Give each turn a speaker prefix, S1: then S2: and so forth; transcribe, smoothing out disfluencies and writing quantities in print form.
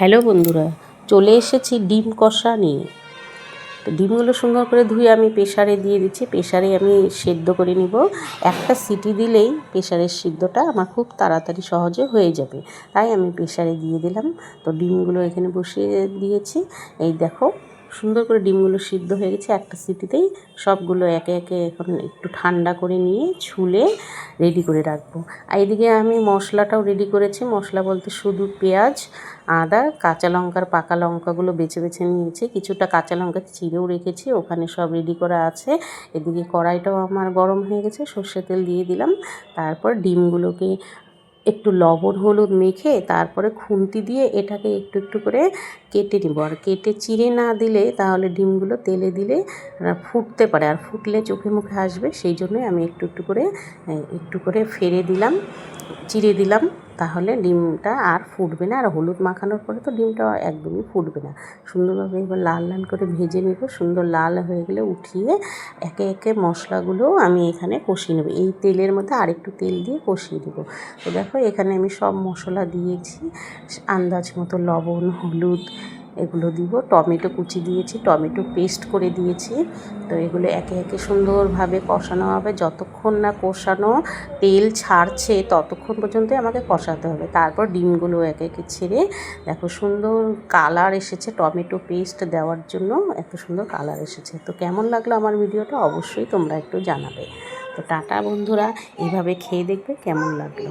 S1: Hello বন্ধুরা, চলে এসেছি ডিম কষা নিয়ে। তো ডিমগুলো সুন্দর করে ধুয়ে আমি প্রেসারে দিয়ে দিচ্ছি। প্রেসারে আমি সেদ্ধ করে নিব। একটা সিটি দিলেই প্রেসারের সিদ্ধটা আমার খুব তাড়াতাড়ি সহজে হয়ে যাবে, তাই আমি প্রেসারে দিয়ে দিলাম। তো ডিমগুলো এখানে বসিয়ে দিয়েছি। এই দেখো, সুন্দর করে ডিমগুলো সিদ্ধ হয়ে গেছে একটা সিটিতেই। সবগুলো একে একে এখন একটু ঠান্ডা করে নিয়ে ছুলে রেডি করে রাখবো। আর এদিকে আমি মশলাটাও রেডি করেছি। মশলা বলতে শুধু পেঁয়াজ, আদা, কাঁচা লঙ্কার পাকা লঙ্কাগুলো বেছে বেছে নিয়েছি। কিছুটা কাঁচা লঙ্কা চিড়েও রেখেছি, ওখানে সব রেডি করা আছে। এদিকে কড়াইটাও আমার গরম হয়ে গেছে, সর্ষে তেল দিয়ে দিলাম। তারপর ডিমগুলোকে একটু লবণ হলুদ মেখে তারপরে খুন্তি দিয়ে এটাকে একটু একটু করে কেটে নিব। আর কেটে চিড়ে না দিলে তাহলে ডিমগুলো তেলে দিলে ফুটতে পারে, আর ফুটলে চোখে মুখে আসবে। সেই জন্যই আমি একটু করে ফেড়ে দিলাম, চিড়ে দিলাম, তাহলে ডিমটা আর ফুটবে না। আর হলুদ মাখানোর পরে তো ডিমটা একদমই ফুটবে না। সুন্দরভাবে এবার লাল লাল করে ভেজে নেব। সুন্দর লাল হয়ে গেলে উঠিয়ে একে একে মশলাগুলো আমি এখানে কষিয়ে নেব। এই তেলের মধ্যে আরেকটু তেল দিয়ে কষিয়ে দেবো। তো দেখো, এখানে আমি সব মশলা দিয়েছি, আন্দাজ মতো লবণ, হলুদ এগুলো দিব। টমেটো কুচি দিয়েছি, টমেটো পেস্ট করে দিয়েছি। তো এগুলো একে একে সুন্দরভাবে কষানো হবে। যতক্ষণ না কষানো তেল ছাড়ছে ততক্ষণ পর্যন্তই আমাকে কষাতে হবে। তারপর ডিমগুলো একে একে ছেড়ে দেখো সুন্দর কালার এসেছে। টমেটো পেস্ট দেওয়ার জন্য এত সুন্দর কালার এসেছে। তো কেমন লাগলো আমার ভিডিওটা অবশ্যই তোমরা একটু জানাবে। তো টাটা বন্ধুরা, এইভাবে খেয়ে দেখবে কেমন লাগলো।